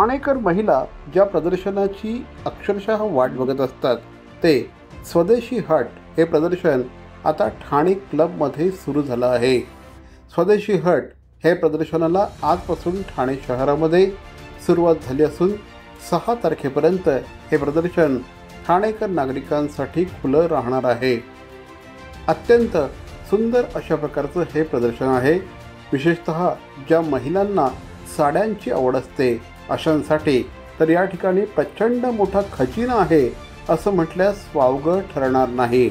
ठाणेकर महिला ज्या प्रदर्शनाची अक्षरशः वाट बघत असतात ते स्वदेशी हट हे प्रदर्शन आता ठाणे क्लबमध्ये सुरू झालं आहे। स्वदेशी हट हे प्रदर्शनाला आजपासून ठाणे शहरामध्ये सुरुवात झाली असून 6 तारखेपर्यंत हे प्रदर्शन ठाणेकर नागरिकांसाठी खुलं राहणार आहे। अत्यंत सुंदर अशा प्रकारचं हे प्रदर्शन आहे। विशेषतः ज्या महिलांना साड्यांची आवड असते अशांसाठी तर या ठिकाणी प्रचंड मोठा खजिना आहे असं म्हटल्यास वावगं ठरणार नाही।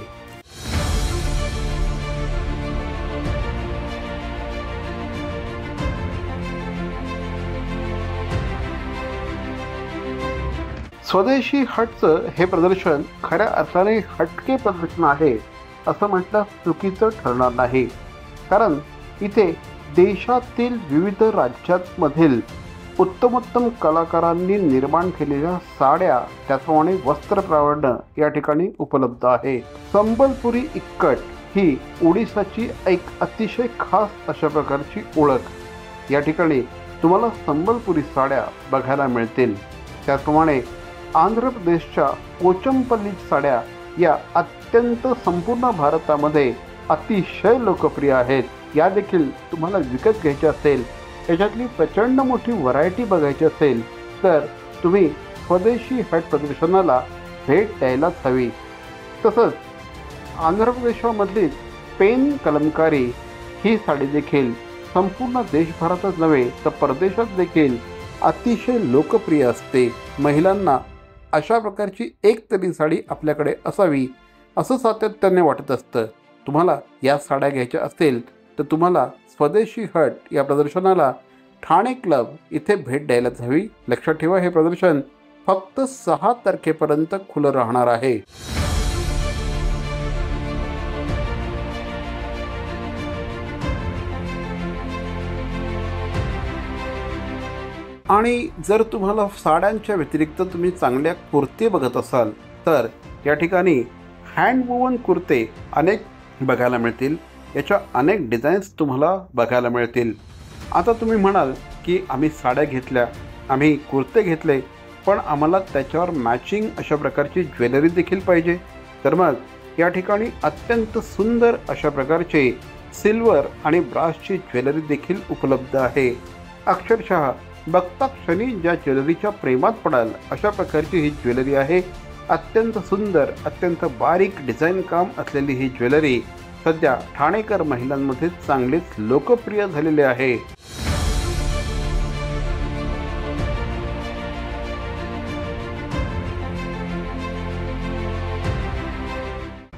स्वदेशी हटचं हे प्रदर्शन खऱ्या अर्थाने हटके प्रदर्शन आहे असं म्हटलं चुकीचं ठरणार नाही, कारण इथे देशातील विविध राज्यांमधील उत्तमोत्तम कलाकारांनी निर्माण केलेल्या साड्या त्याचप्रमाणे वस्त्रप्रावरण या ठिकाणी उपलब्ध आहे। संबलपुरी इक्कट ही ओडिसाची एक अतिशय खास अशा प्रकारची ओळख या ठिकाणी तुम्हाला संबलपुरी साड्या बघायला मिळतील। त्याचप्रमाणे आंध्र प्रदेशच्या पोचमपल्ली साड्या या अत्यंत संपूर्ण भारतामध्ये अतिशय लोकप्रिय आहेत। या देखील तुम्हाला विकत घ्यायचे असेल, याच्यातली प्रचंड मोठी व्हरायटी बघायची असेल तर तुम्ही स्वदेशी हट प्रदर्शनाला भेट द्यायलाच हवी। तसंच आंध्र प्रदेशामधली पेन कलमकारी ही साडी देखील संपूर्ण देशभरातच नव्हे तर परदेशात देखील अतिशय लोकप्रिय असते। महिलांना अशा प्रकारची एक तरी साडी आपल्याकडे असावी असं सातत्याने वाटत असतं। तुम्हाला या साड्या घ्यायच्या असतील तर तुम्हाला स्वदेशी हट या प्रदर्शनाला ठाणे क्लब इथे भेट द्यायलाच हवी। लक्षात ठेवा, हे प्रदर्शन फक्त 6 तारखेपर्यंत खुलं राहणार आहे। आणि जर तुम्हाला साड्यांच्या व्यतिरिक्त तुम्ही चांगल्या कुर्ते बघत असाल तर या ठिकाणी हँड वूवन कुर्ते अनेक बघायला मिळतील। याच्या अनेक डिझाईन्स तुम्हाला बघायला मिळतील। आता तुम्ही म्हणाल की आम्ही साड्या घेतल्या, आम्ही कुर्ते घेतले, पण आम्हाला त्याच्यावर मॅचिंग अशा प्रकारची ज्वेलरी देखील पाहिजे, तर मग या ठिकाणी अत्यंत सुंदर अशा प्रकारचे सिल्वर आणि ब्रासची ज्वेलरी देखील उपलब्ध आहे। अक्षरशः बघता क्षणी ज्या ज्वेलरीच्या प्रेमात पडाल अशा प्रकारची ही ज्वेलरी आहे। अत्यंत सुंदर, अत्यंत बारीक डिझाईन काम असलेली ही ज्वेलरी सध्या ठाणेकर महिलांमध्ये चांगलीच लोकप्रिय झालेली आहे।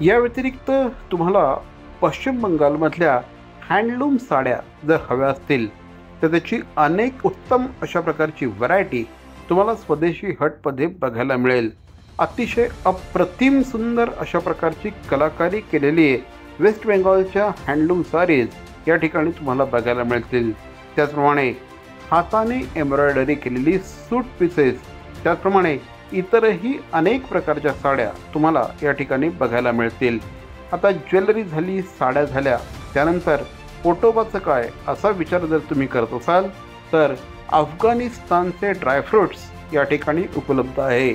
या व्यतिरिक्त तुम्हाला पश्चिम बंगालमधल्या हँडलूम साड्या जर हव्या असतील तर त्याची अनेक उत्तम अशा प्रकारची व्हरायटी तुम्हाला स्वदेशी हटमध्ये बघायला मिळेल। अतिशय अप्रतिम सुंदर अशा प्रकारची कलाकारी केलेली वेस्ट बेंगॉलच्या हँडलूम साडीज या ठिकाणी तुम्हाला बघायला मिळतील। त्याचप्रमाणे हाताने एम्ब्रॉयडरी केलेली सूट पीसेस, त्याचप्रमाणे इतरही अनेक प्रकारच्या साड्या तुम्हाला या ठिकाणी बघायला मिळतील। आता ज्वेलरी झाली, साड्या झाल्या, त्यानंतर पोटोबाचं काय असा विचार जर तुम्ही करत असाल तर अफगाणिस्तानचे ड्रायफ्रूट्स या ठिकाणी उपलब्ध आहे।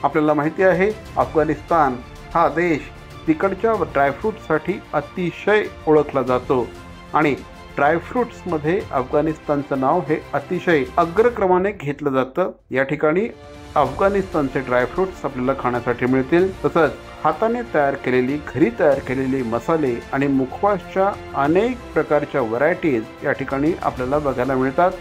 आपल्याला माहिती आहे अफगाणिस्तान हा देश तिकडच्या ड्रायफ्रूटसाठी अतिशय ओळखला जातो आणि ड्रायफ्रूट्समध्ये अफगाणिस्तानचं नाव हे अतिशय अग्रक्रमाने घेतलं जातं। या ठिकाणी अफगाणिस्तानचे ड्रायफ्रूट्स आपल्याला खाण्यासाठी मिळतील। तसंच हाताने तयार केलेली, घरी तयार केलेली मसाले आणि मुखवासच्या अनेक प्रकारच्या व्हरायटीज या ठिकाणी आपल्याला बघायला मिळतात।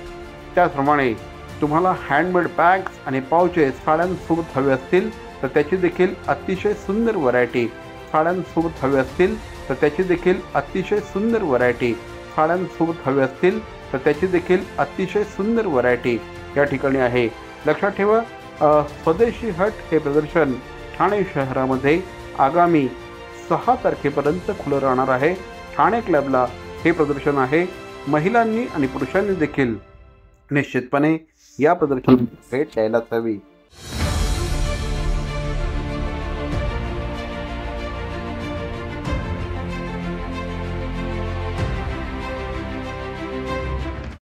त्याचप्रमाणे तुम्हाला हँडमेड बॅग्स आणि पाउचेस साड्यांसोबत हवे असतील तर त्याची देखील अतिशय सुंदर व्हरायटी, साड्यांसोबत हवे असतील तर त्याची देखील अतिशय सुंदर व्हरायटी, साड्यांसोबत हवे असतील तर त्याची देखील अतिशय सुंदर व्हरायटी या ठिकाणी आहे। लक्षात ठेवा, स्वदेशी हट हे प्रदर्शन ठाणे शहरामध्ये आगामी 6 तारखेपर्यंत खुलं राहणार आहे। ठाणे क्लबला हे प्रदर्शन आहे। महिलांनी आणि पुरुषांनी देखील निश्चितपणे या प्रदर्शनाला भेट द्यायलाच हवी।